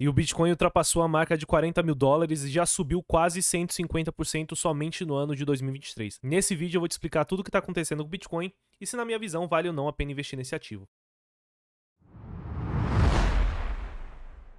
E o Bitcoin ultrapassou a marca de 40 mil dólares e já subiu quase 150% somente no ano de 2023. Nesse vídeo eu vou te explicar tudo o que está acontecendo com o Bitcoin e se na minha visão vale ou não a pena investir nesse ativo.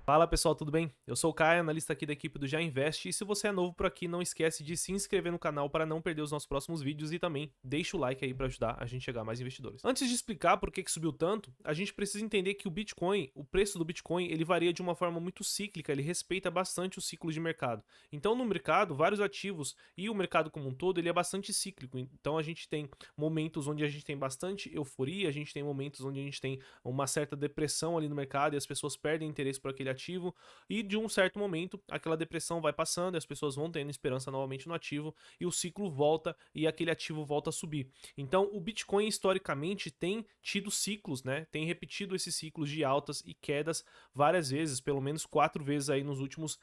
Fala pessoal, tudo bem? Eu sou o Caio, analista aqui da equipe do Já Invest, e se você é novo por aqui, não esquece de se inscrever no canal para não perder os nossos próximos vídeos e também deixa o like aí para ajudar a gente a chegar a mais investidores. Antes de explicar por que subiu tanto, a gente precisa entender que o Bitcoin, o preço do Bitcoin, ele varia de uma forma muito cíclica, ele respeita bastante os ciclos de mercado. Então no mercado, vários ativos e o mercado como um todo, ele é bastante cíclico. Então a gente tem momentos onde a gente tem bastante euforia, a gente tem momentos onde a gente tem uma certa depressão ali no mercado e as pessoas perdem interesse por aquele ativo, e de um certo momento aquela depressão vai passando e as pessoas vão tendo esperança novamente no ativo e o ciclo volta e aquele ativo volta a subir. Então o Bitcoin historicamente tem tido ciclos, né? Tem repetido esses ciclos de altas e quedas várias vezes, pelo menos 4 vezes aí nos últimos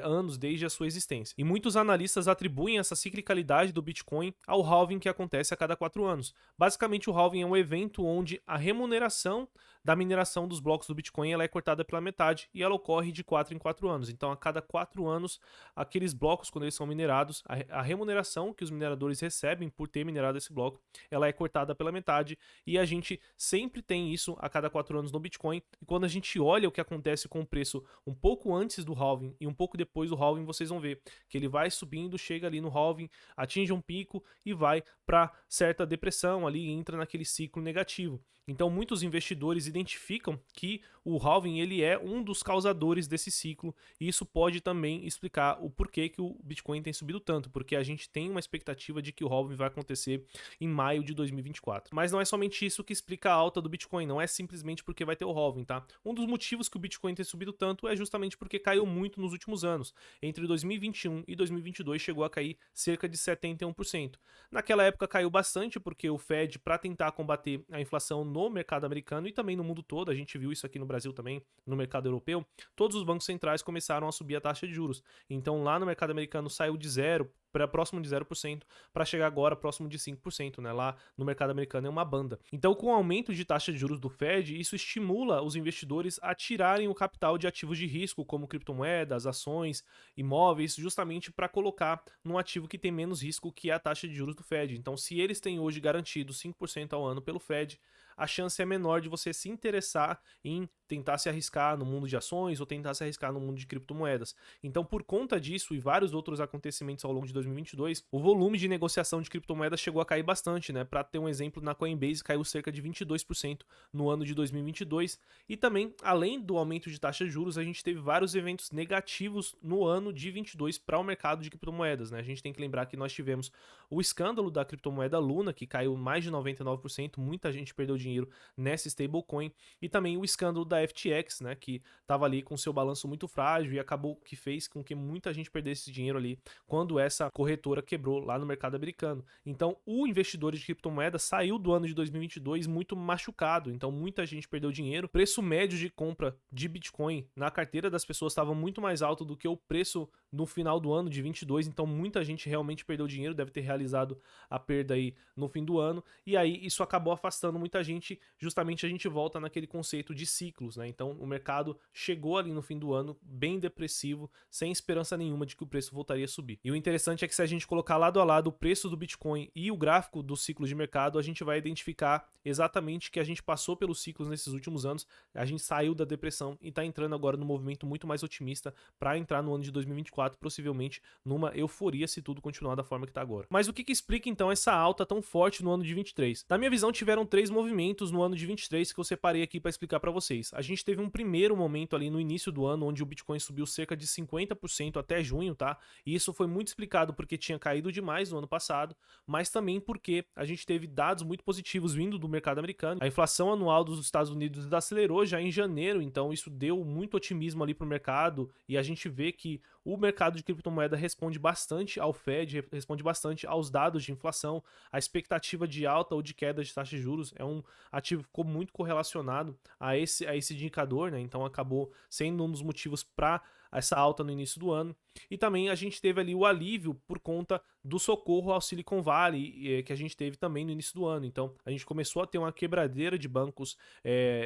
anos desde a sua existência. E muitos analistas atribuem essa ciclicalidade do Bitcoin ao halving que acontece a cada 4 anos. Basicamente o halving é um evento onde a remuneração da mineração dos blocos do Bitcoin ela é cortada pela metade e ela ocorre de 4 em 4 anos. Então, a cada 4 anos, aqueles blocos, quando eles são minerados, a remuneração que os mineradores recebem por ter minerado esse bloco, ela é cortada pela metade e a gente sempre tem isso a cada 4 anos no Bitcoin. E quando a gente olha o que acontece com o preço um pouco antes do halving e um pouco depois do halving, vocês vão ver que ele vai subindo, chega ali no halving, atinge um pico e vai para certa depressão ali, entra naquele ciclo negativo. Então, muitos investidores identificam que o halving ele é um dos causadores desse ciclo, e isso pode também explicar o porquê que o Bitcoin tem subido tanto, porque a gente tem uma expectativa de que o halving vai acontecer em maio de 2024. Mas não é somente isso que explica a alta do Bitcoin, não é simplesmente porque vai ter o halving, tá? Um dos motivos que o Bitcoin tem subido tanto é justamente porque caiu muito nos últimos anos. Entre 2021 e 2022 chegou a cair cerca de 71%. Naquela época caiu bastante porque o Fed, para tentar combater a inflação no mercado americano e também no mundo todo, a gente viu isso aqui no Brasil também, no mercado europeu, todos os bancos centrais começaram a subir a taxa de juros. Então lá no mercado americano saiu de 0 para próximo de 0%, para chegar agora próximo de 5%, né? Lá no mercado americano é uma banda. Então, com o aumento de taxa de juros do Fed, isso estimula os investidores a tirarem o capital de ativos de risco, como criptomoedas, ações, imóveis, justamente para colocar num ativo que tem menos risco, que é a taxa de juros do Fed. Então, se eles têm hoje garantido 5% ao ano pelo Fed, a chance é menor de você se interessar em tentar se arriscar no mundo de ações ou tentar se arriscar no mundo de criptomoedas. Então, por conta disso e vários outros acontecimentos ao longo de 2022, o volume de negociação de criptomoedas chegou a cair bastante, né? Para ter um exemplo, na Coinbase caiu cerca de 22% no ano de 2022. E também, além do aumento de taxa de juros, a gente teve vários eventos negativos no ano de 22 para o mercado de criptomoedas, né? A gente tem que lembrar que nós tivemos o escândalo da criptomoeda Luna, que caiu mais de 99%, muita gente perdeu dinheiro nessa stablecoin, e também o escândalo da FTX, né, que estava ali com seu balanço muito frágil e acabou que fez com que muita gente perdesse dinheiro ali quando essa corretora quebrou lá no mercado americano. Então, o investidor de criptomoeda saiu do ano de 2022 muito machucado, então muita gente perdeu dinheiro. O preço médio de compra de Bitcoin na carteira das pessoas estava muito mais alto do que o preço no final do ano de 22, então muita gente realmente perdeu dinheiro, deve ter realizado a perda aí no fim do ano, e aí isso acabou afastando muita gente. Justamente a gente volta naquele conceito de ciclos, né? Então o mercado chegou ali no fim do ano bem depressivo, sem esperança nenhuma de que o preço voltaria a subir. E o interessante é que se a gente colocar lado a lado o preço do Bitcoin e o gráfico do ciclo de mercado, a gente vai identificar exatamente que a gente passou pelos ciclos nesses últimos anos, a gente saiu da depressão e está entrando agora num movimento muito mais otimista para entrar no ano de 2024, possivelmente numa euforia se tudo continuar da forma que está agora. Mas o que explica então essa alta tão forte no ano de 23? Na minha visão, tiveram 3 movimentos no ano de 23 que eu separei aqui para explicar para vocês. A gente teve um primeiro momento ali no início do ano, onde o Bitcoin subiu cerca de 50% até junho, tá? E isso foi muito explicado porque tinha caído demais no ano passado, mas também porque a gente teve dados muito positivos vindo do mercado americano. A inflação anual dos Estados Unidos acelerou já em janeiro, então isso deu muito otimismo ali para o mercado, e a gente vê que o mercado de criptomoeda responde bastante ao Fed, responde bastante aos dados de inflação. A expectativa de alta ou de queda de taxa de juros é um ativo que ficou muito correlacionado a esse indicador, né? Então acabou sendo um dos motivos para essa alta no início do ano. E também a gente teve ali o alívio por conta do socorro ao Silicon Valley que a gente teve também no início do ano. Então, a gente começou a ter uma quebradeira de bancos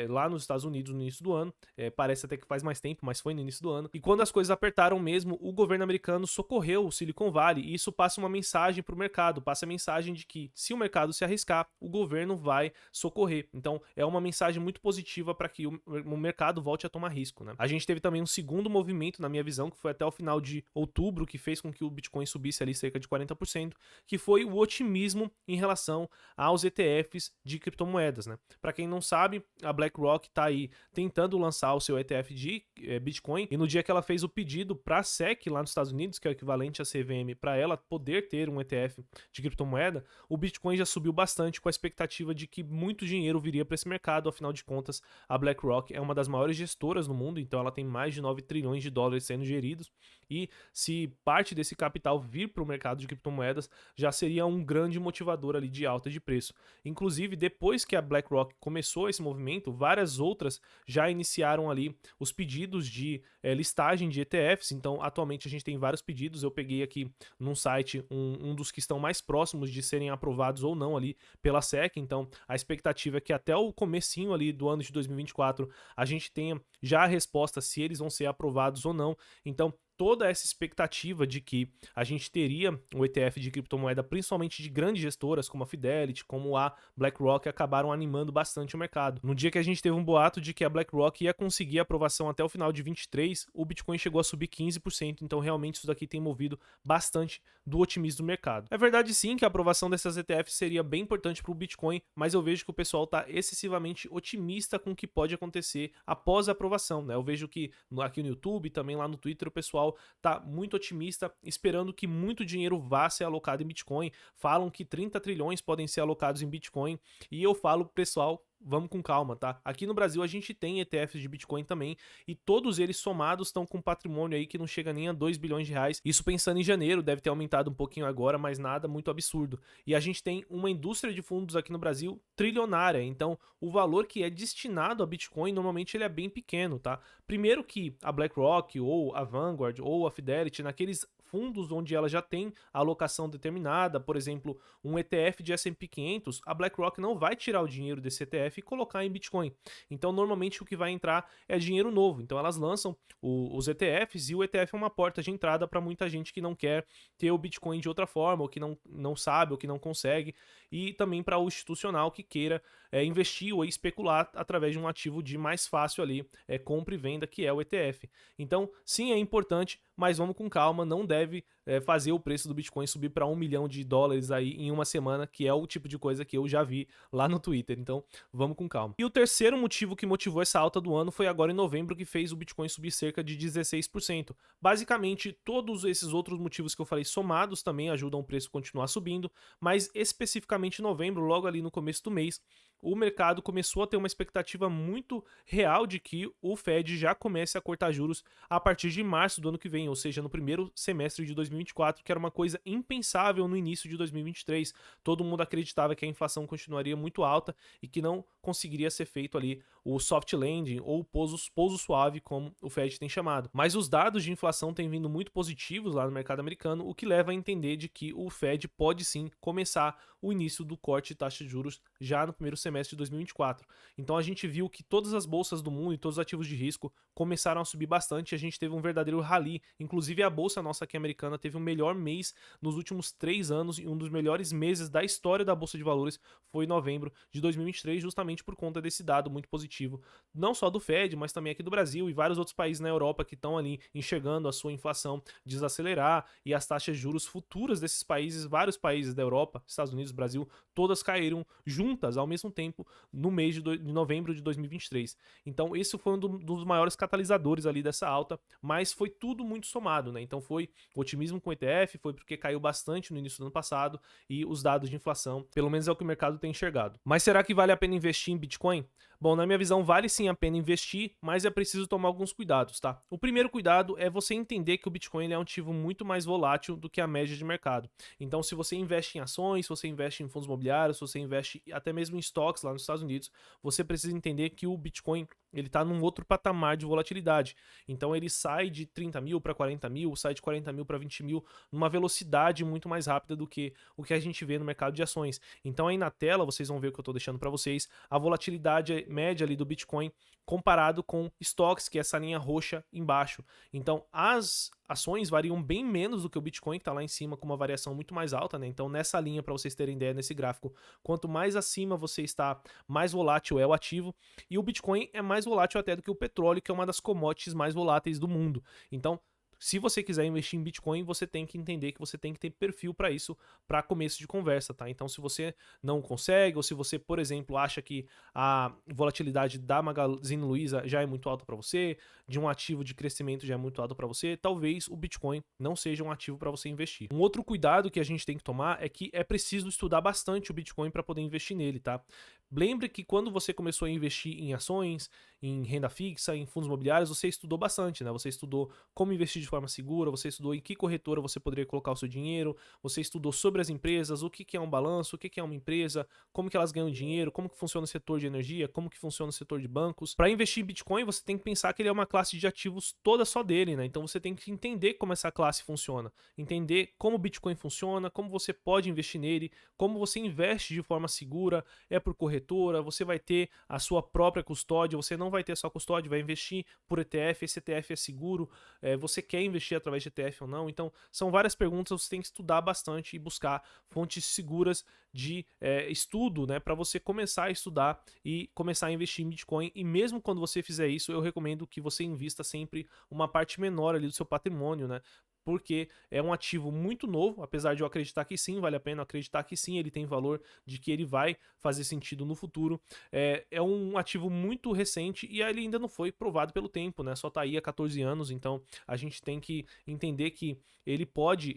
lá nos Estados Unidos no início do ano. Parece até que faz mais tempo, mas foi no início do ano. E quando as coisas apertaram mesmo, o governo americano socorreu o Silicon Valley, e isso passa uma mensagem para o mercado, passa a mensagem de que se o mercado se arriscar, o governo vai socorrer. Então, é uma mensagem muito positiva para que o mercado volte a tomar risco, né? A gente teve também um segundo movimento, na minha visão, que foi até o final de outubro, que fez com que o Bitcoin subisse ali cerca de 40%, que foi o otimismo em relação aos ETFs de criptomoedas, né? Para quem não sabe, a BlackRock está aí tentando lançar o seu ETF de Bitcoin, e no dia que ela fez o pedido para a SEC lá nos Estados Unidos, que é o equivalente à CVM, para ela poder ter um ETF de criptomoeda, o Bitcoin já subiu bastante, com a expectativa de que muito dinheiro viria para esse mercado. Afinal de contas, a BlackRock é uma das maiores gestoras no mundo, então ela tem mais de 9 trilhões de dólares sendo geridos, e se parte desse capital vir para o mercado de criptomoedas, já seria um grande motivador ali de alta de preço. Inclusive, depois que a BlackRock começou esse movimento, várias outras já iniciaram ali os pedidos de listagem de ETFs. Então, atualmente a gente tem vários pedidos. Eu peguei aqui num site um dos que estão mais próximos de serem aprovados ou não ali pela SEC. Então, a expectativa é que até o comecinho ali do ano de 2024 a gente tenha já a resposta se eles vão ser aprovados ou não. Então, toda essa expectativa de que a gente teria um ETF de criptomoeda, principalmente de grandes gestoras como a Fidelity, como a BlackRock, acabaram animando bastante o mercado. No dia que a gente teve um boato de que a BlackRock ia conseguir aprovação até o final de 23, o Bitcoin chegou a subir 15%, então realmente isso daqui tem movido bastante do otimismo do mercado. É verdade sim que a aprovação dessas ETFs seria bem importante para o Bitcoin, mas eu vejo que o pessoal está excessivamente otimista com o que pode acontecer após a aprovação, né? Eu vejo que aqui no YouTube e também lá no Twitter o pessoal tá muito otimista, esperando que muito dinheiro vá ser alocado em Bitcoin. Falam que 30 trilhões podem ser alocados em Bitcoin, e eu falo pro pessoal, vamos com calma, tá? Aqui no Brasil a gente tem ETFs de Bitcoin também, e todos eles somados estão com patrimônio aí que não chega nem a 2 bilhões de reais. Isso pensando em janeiro, deve ter aumentado um pouquinho agora, mas nada muito absurdo. E a gente tem uma indústria de fundos aqui no Brasil trilionária, então o valor que é destinado a Bitcoin normalmente ele é bem pequeno, tá? Primeiro que a BlackRock ou a Vanguard ou a Fidelity, naqueles fundos onde ela já tem a alocação determinada, por exemplo, um ETF de S&P 500, a BlackRock não vai tirar o dinheiro desse ETF e colocar em Bitcoin. Então, normalmente o que vai entrar é dinheiro novo. Então, elas lançam os ETFs, e o ETF é uma porta de entrada para muita gente que não quer ter o Bitcoin de outra forma, ou que não sabe, ou que não consegue, e também para o institucional que queira investir ou especular através de um ativo de mais fácil ali, compra e venda, que é o ETF. Então, sim, é importante, mas vamos com calma, não deve fazer o preço do Bitcoin subir para 1 milhão de dólares aí em uma semana, que é o tipo de coisa que eu já vi lá no Twitter. Então, vamos com calma. E o terceiro motivo que motivou essa alta do ano foi agora em novembro, que fez o Bitcoin subir cerca de 16%. Basicamente, todos esses outros motivos que eu falei somados também ajudam o preço a continuar subindo, mas especificamente em novembro, logo ali no começo do mês, o mercado começou a ter uma expectativa muito real de que o Fed já comece a cortar juros a partir de março do ano que vem, ou seja, no primeiro semestre de 2024, que era uma coisa impensável no início de 2023. Todo mundo acreditava que a inflação continuaria muito alta e que não conseguiria ser feito ali o soft landing ou pouso suave, como o Fed tem chamado. Mas os dados de inflação têm vindo muito positivos lá no mercado americano, o que leva a entender de que o Fed pode sim começar o início do corte de taxa de juros já no primeiro semestre de 2024. Então a gente viu que todas as bolsas do mundo e todos os ativos de risco começaram a subir bastante, a gente teve um verdadeiro rally, inclusive a bolsa nossa aqui americana teve o melhor mês nos últimos 3 anos, e um dos melhores meses da história da bolsa de valores foi novembro de 2023, justamente por conta desse dado muito positivo, não só do Fed, mas também aqui do Brasil e vários outros países na Europa que estão ali enxergando a sua inflação desacelerar, e as taxas de juros futuras desses países, vários países da Europa, Estados Unidos, Brasil, todas caíram juntas ao mesmo tempo no mês de novembro de 2023. Então esse foi um dos maiores catalisadores ali dessa alta, mas foi tudo muito somado, né? Então foi o otimismo com o ETF, foi porque caiu bastante no início do ano passado, e os dados de inflação, pelo menos é o que o mercado tem enxergado. Mas será que vale a pena investir em Bitcoin? Bom, na minha visão, vale sim a pena investir, mas é preciso tomar alguns cuidados, tá? O primeiro cuidado é você entender que o Bitcoin ele é um ativo muito mais volátil do que a média de mercado. Então, se você investe em ações, se você investe em fundos imobiliários, se você investe até mesmo em estoques lá nos Estados Unidos, você precisa entender que o Bitcoin ele está num outro patamar de volatilidade. Então, ele sai de 30 mil para 40 mil, sai de 40 mil para 20 mil, numa velocidade muito mais rápida do que o que a gente vê no mercado de ações. Então, aí na tela, vocês vão ver o que eu estou deixando para vocês, a volatilidade média ali do Bitcoin comparado com estoques, que é essa linha roxa embaixo. Então, as ações variam bem menos do que o Bitcoin, que está lá em cima com uma variação muito mais alta, né? Então, nessa linha, para vocês terem ideia, nesse gráfico, quanto mais acima você está, mais volátil é o ativo. E o Bitcoin é mais volátil até do que o petróleo, que é uma das commodities mais voláteis do mundo. Então, se você quiser investir em Bitcoin, você tem que entender que você tem que ter perfil para isso, para começo de conversa, tá? Então, se você não consegue, ou se você, por exemplo, acha que a volatilidade da Magazine Luiza já é muito alta para você, de um ativo de crescimento já é muito alto para você, talvez o Bitcoin não seja um ativo para você investir. Um outro cuidado que a gente tem que tomar é que é preciso estudar bastante o Bitcoin para poder investir nele, tá? Lembre que quando você começou a investir em ações, em renda fixa, em fundos imobiliários, você estudou bastante, né? Você estudou como investir de forma segura, você estudou em que corretora você poderia colocar o seu dinheiro, você estudou sobre as empresas, o que é um balanço, o que é uma empresa, como que elas ganham dinheiro, como que funciona o setor de energia, como que funciona o setor de bancos. Para investir em Bitcoin, você tem que pensar que ele é uma classe de ativos toda só dele, né? Então você tem que entender como essa classe funciona, entender como o Bitcoin funciona, como você pode investir nele, como você investe de forma segura, é por corretora, você vai ter a sua própria custódia, você não vai ter só custódia, vai investir por ETF, esse ETF é seguro, você quer investir através de ETF ou não? Então, são várias perguntas, você tem que estudar bastante e buscar fontes seguras de estudo, né, para você começar a estudar e começar a investir em Bitcoin. E mesmo quando você fizer isso, eu recomendo que você invista sempre uma parte menor ali do seu patrimônio, né? Porque é um ativo muito novo, apesar de eu acreditar que sim, vale a pena acreditar que sim, ele tem valor, de que ele vai fazer sentido no futuro. É um ativo muito recente e ele ainda não foi provado pelo tempo, né? Só tá aí há 14 anos, então a gente tem que entender que ele pode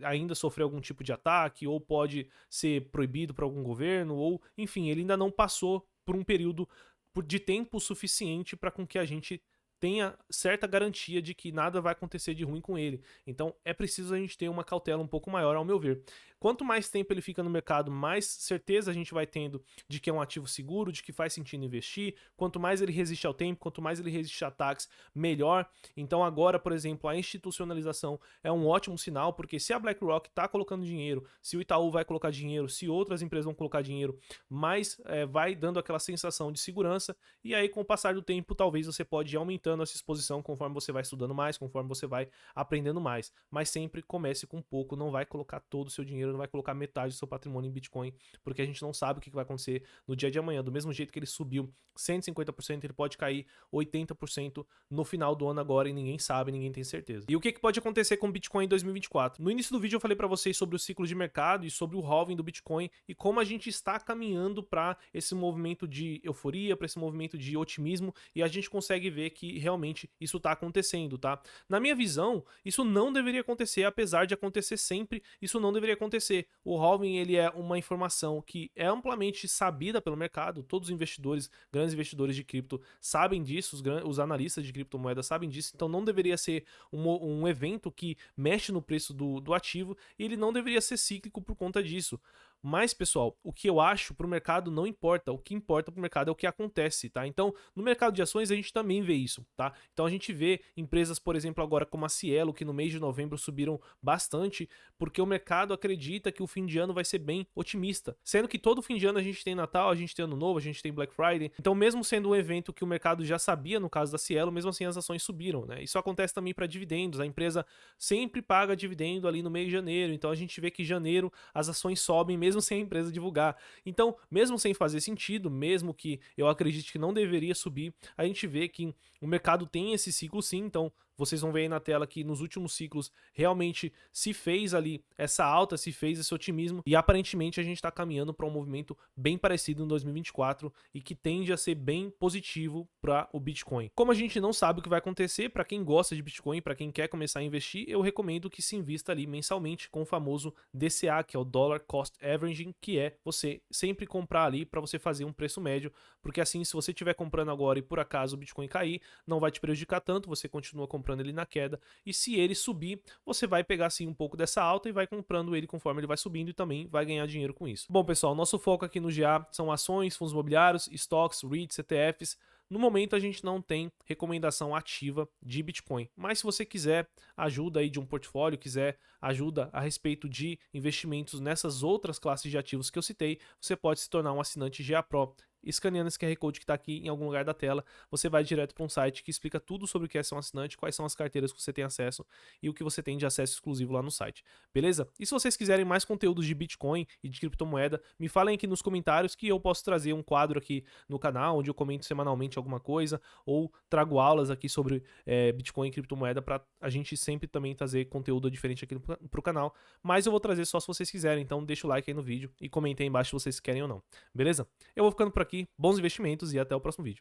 ainda sofrer algum tipo de ataque, ou pode ser proibido por algum governo, ou enfim, ele ainda não passou por um período de tempo suficiente para com que a gente tenha certa garantia de que nada vai acontecer de ruim com ele. Então é preciso a gente ter uma cautela um pouco maior, ao meu ver. Quanto mais tempo ele fica no mercado, mais certeza a gente vai tendo de que é um ativo seguro, de que faz sentido investir. Quanto mais ele resiste ao tempo, quanto mais ele resiste a ataques, melhor. Então agora, por exemplo, a institucionalização é um ótimo sinal, porque se a BlackRock está colocando dinheiro, se o Itaú vai colocar dinheiro, se outras empresas vão colocar dinheiro, mais vai dando aquela sensação de segurança. E aí, com o passar do tempo, talvez você pode ir aumentando essa exposição conforme você vai estudando mais, conforme você vai aprendendo mais. Mas sempre comece com pouco, não vai colocar todo o seu dinheiro, não vai colocar metade do seu patrimônio em Bitcoin, porque a gente não sabe o que vai acontecer no dia de amanhã. Do mesmo jeito que ele subiu 150%, ele pode cair 80% no final do ano agora, e ninguém sabe, ninguém tem certeza. E o que pode acontecer com o Bitcoin em 2024? No início do vídeo eu falei para vocês sobre o ciclo de mercado e sobre o halving do Bitcoin e como a gente está caminhando para esse movimento de euforia, para esse movimento de otimismo, e a gente consegue ver que realmente isso está acontecendo, tá? Na minha visão, isso não deveria acontecer, apesar de acontecer sempre, isso não deveria acontecer. O halving, ele é uma informação que é amplamente sabida pelo mercado, todos os investidores, grandes investidores de cripto sabem disso, os analistas de criptomoedas sabem disso, então não deveria ser um evento que mexe no preço do ativo, e ele não deveria ser cíclico por conta disso. Mas, pessoal, o que eu acho para o mercado não importa. O que importa para o mercado é o que acontece, tá? Então, no mercado de ações a gente também vê isso, tá? Então a gente vê empresas, por exemplo, agora como a Cielo, que no mês de novembro subiram bastante, porque o mercado acredita que o fim de ano vai ser bem otimista. Sendo que todo fim de ano a gente tem Natal, a gente tem Ano Novo, a gente tem Black Friday. Então, mesmo sendo um evento que o mercado já sabia, no caso da Cielo, mesmo assim as ações subiram, né? Isso acontece também para dividendos. A empresa sempre paga dividendo ali no mês de janeiro. Então a gente vê que em janeiro as ações sobem mesmo sem a empresa divulgar. Então, mesmo sem fazer sentido, mesmo que eu acredite que não deveria subir, a gente vê que o mercado tem esse ciclo sim, então vocês vão ver aí na tela que nos últimos ciclos realmente se fez ali essa alta, se fez esse otimismo e aparentemente a gente está caminhando para um movimento bem parecido em 2024 e que tende a ser bem positivo para o Bitcoin. Como a gente não sabe o que vai acontecer, para quem gosta de Bitcoin, para quem quer começar a investir, eu recomendo que se invista ali mensalmente com o famoso DCA, que é o Dollar Cost Averaging, que é você sempre comprar ali para você fazer um preço médio, porque assim, se você estiver comprando agora e por acaso o Bitcoin cair, não vai te prejudicar tanto, você continua comprando ele na queda, e se ele subir, você vai pegar assim um pouco dessa alta e vai comprando ele conforme ele vai subindo e também vai ganhar dinheiro com isso. Bom, pessoal, nosso foco aqui no GA são ações, fundos imobiliários, estoques, REITs, ETFs. No momento a gente não tem recomendação ativa de Bitcoin, mas se você quiser ajuda aí de um portfólio, quiser ajuda a respeito de investimentos nessas outras classes de ativos que eu citei, você pode se tornar um assinante GA Pro. Escaneando esse QR Code que está aqui em algum lugar da tela, você vai direto para um site que explica tudo sobre o que é ser um assinante, quais são as carteiras que você tem acesso e o que você tem de acesso exclusivo lá no site, beleza? E se vocês quiserem mais conteúdos de Bitcoin e de criptomoeda, me falem aqui nos comentários que eu posso trazer um quadro aqui no canal, onde eu comento semanalmente alguma coisa, ou trago aulas aqui sobre Bitcoin e criptomoeda para a gente sempre também trazer conteúdo diferente aqui pro canal, mas eu vou trazer só se vocês quiserem, então deixa o like aí no vídeo e comentem aí embaixo se vocês querem ou não, beleza? Eu vou ficando por aqui, bons investimentos e até o próximo vídeo.